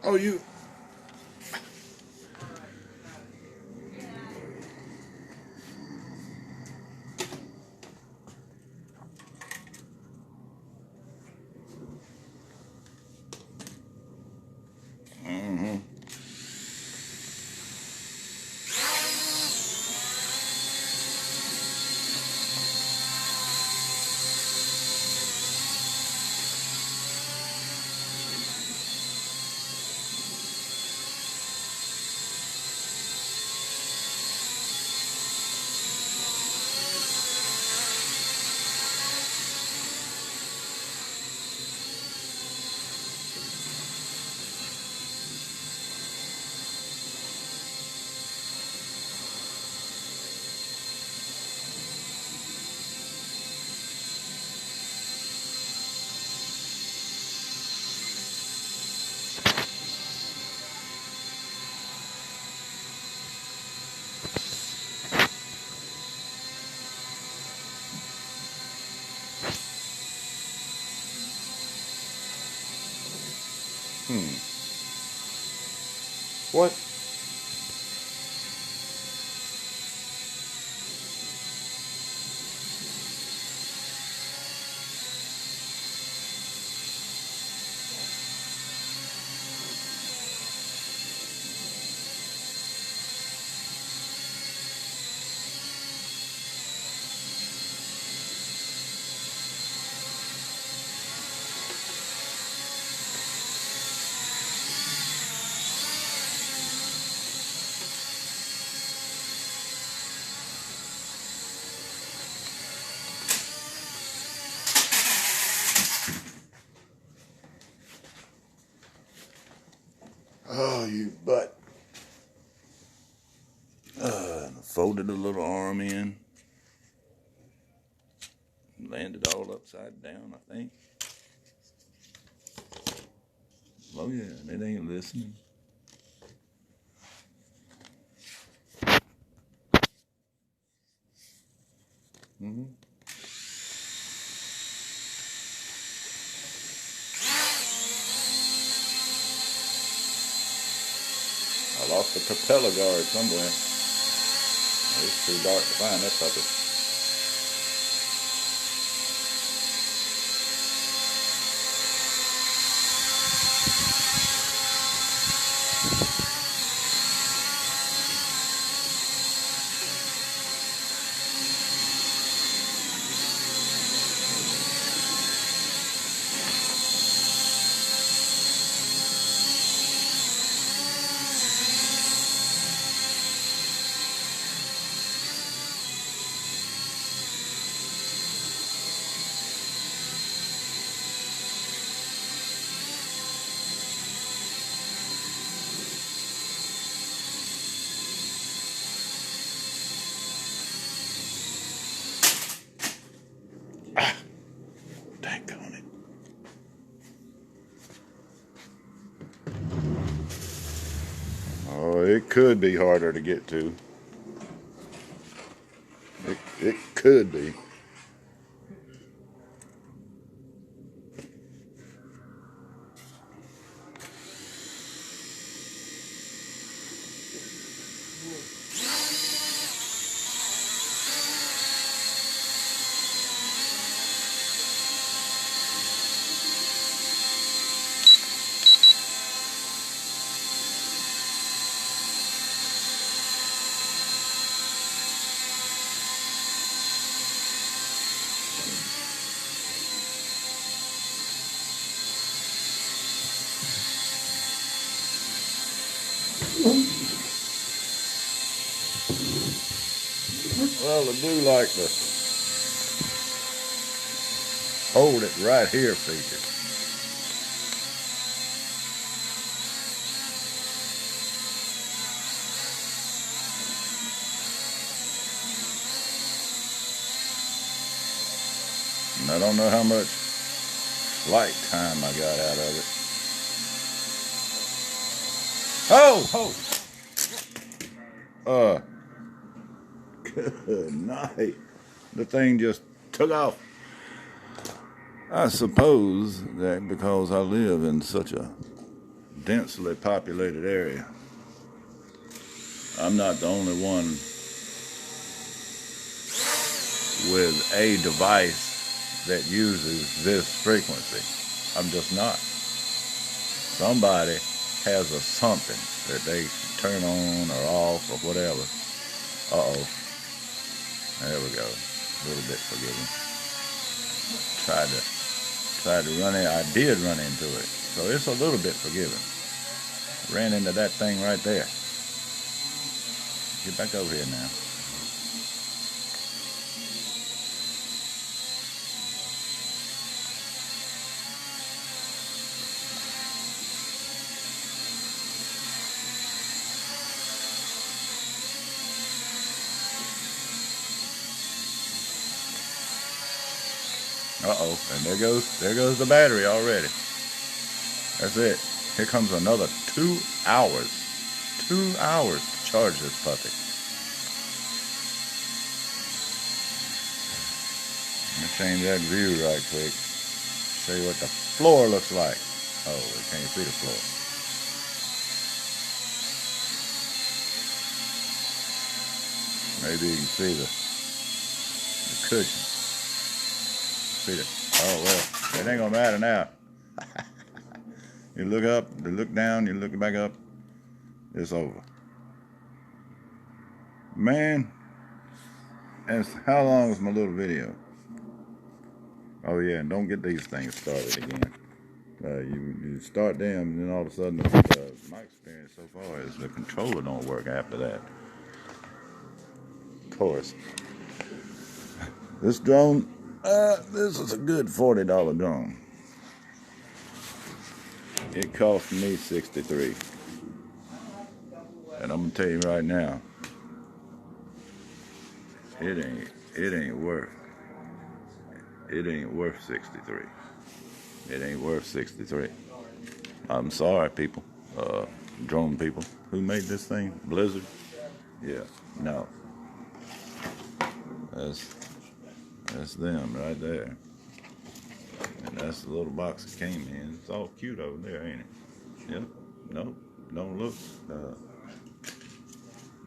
Oh, you. Mm-hmm. What? Oh, you butt. Folded a little arm in. Landed all upside down, I think. Oh, yeah, it ain't listening. Mm-hmm. I lost the propeller guard somewhere. It's too dark to find that puppy. Dang on it. Oh, it could be harder to get to. It could be. Well, I do like the hold it right here feature. And I don't know how much light time I got out of it. Oh! Good night. The thing just took off. I suppose that because I live in such a densely populated area. I'm not the only one with a device that uses this frequency. I'm just not. Somebody has a something that they turn on or off or whatever. Uh-oh. There we go. A little bit forgiving. Tried to run it. I did run into it. So it's a little bit forgiving. Ran into that thing right there. Get back over here now. Uh-oh, and there goes the battery already. That's it. Here comes another 2 hours. 2 hours to charge this puppy. Let me change that view right quick. Show you what the floor looks like. Oh, we can't see the floor. Maybe you can see the cushion. See that? Oh well, it ain't gonna matter now. You look up, you look down, you look back up, it's over. Man, how long is my little video? Oh yeah, and don't get these things started again. You start them, and then all of a sudden, my experience so far is the controller don't work after that. Of course, this drone. This is a good $40 drone. It cost me $63. And I'm gonna tell you right now, it ain't worth 63. It ain't worth 63. I'm sorry, people. Drone people. Who made this thing? Blizzard? Yeah. No. That's them right there. And that's the little box it came in. It's all cute over there, ain't it? Yep. Nope. Don't look.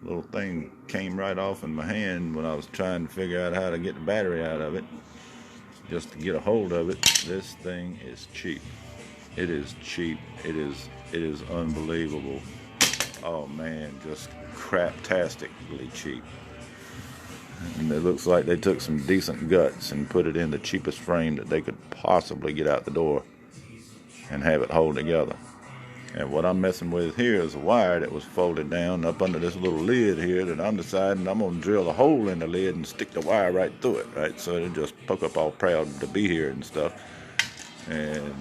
Little thing came right off in my hand when I was trying to figure out how to get the battery out of it. Just to get a hold of it. This thing is cheap. It is cheap. It is unbelievable. Oh man, just craptastically cheap. And it looks like they took some decent guts and put it in the cheapest frame that they could possibly get out the door and have it hold together. And what I'm messing with here is a wire that was folded down up under this little lid here that I'm deciding I'm going to drill a hole in the lid and stick the wire right through it, right? So it'll just poke up all proud to be here and stuff. And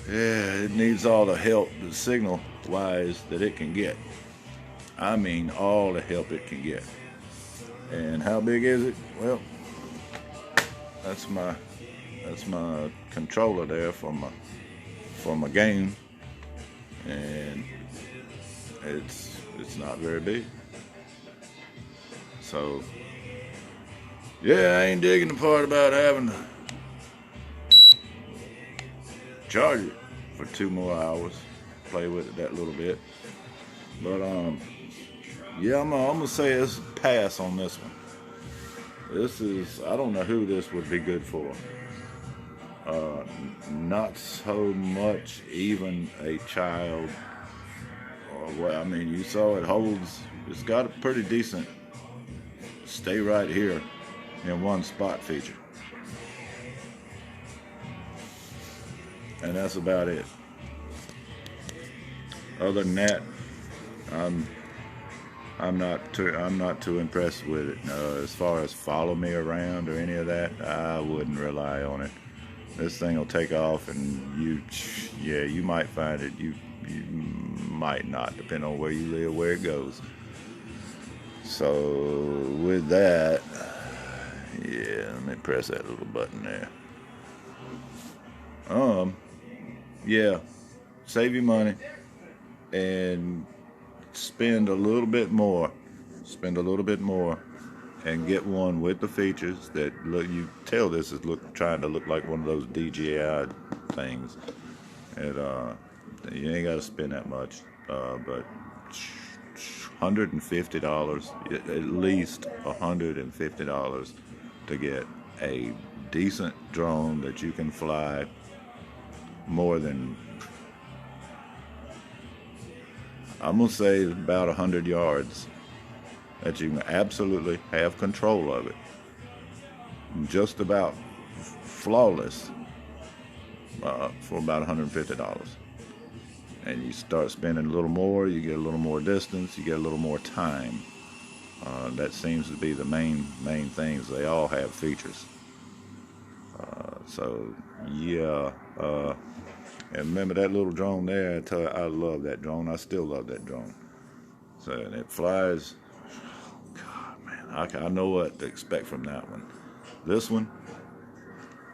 yeah, it needs all the help, the signal-wise, that it can get. I mean, all the help it can get. And how big is it? Well, that's my controller there for my game, and it's not very big. So yeah, I ain't digging the part about having to charge it for 2 more hours, play with it that little bit. But yeah, I'm gonna say it's a pass on this one. I don't know who this would be good for. Not so much even a child, or what, I mean, you saw it's got a pretty decent stay right here in one spot feature. And that's about it. Other than that, I'm not too impressed with it. As far as follow me around or any of that, I wouldn't rely on it. This thing will take off, and you might find it. You might not, depending on where you live, where it goes. So with that, yeah, let me press that little button there. Yeah, save your money and spend a little bit more, and get one with the features that you tell this is trying to look like one of those DJI things. And You ain't got to spend that much, but $150, at least $150 to get a decent drone that you can fly more than, I'm gonna say, about 100 yards, that you can absolutely have control of it, just about flawless, for about $150. And you start spending a little more, you get a little more distance, you get a little more time. That seems to be the main things. They all have features. So yeah, and remember that little drone there, I tell you, I love that drone. I still love that drone. So, and it flies, God, man, I know what to expect from that one. This one,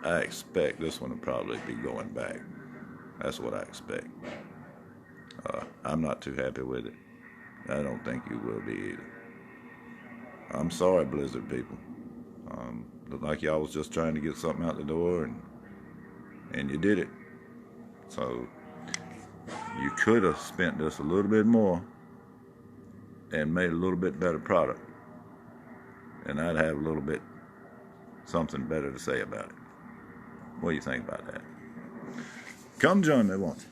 I expect this one to probably be going back. That's what I expect. I'm not too happy with it. I don't think you will be either. I'm sorry, Blizzard people. Looked like y'all was just trying to get something out the door, and you did it. So you could have spent just a little bit more and made a little bit better product, and I'd have a little bit something better to say about it. What do you think about that? Come join me once.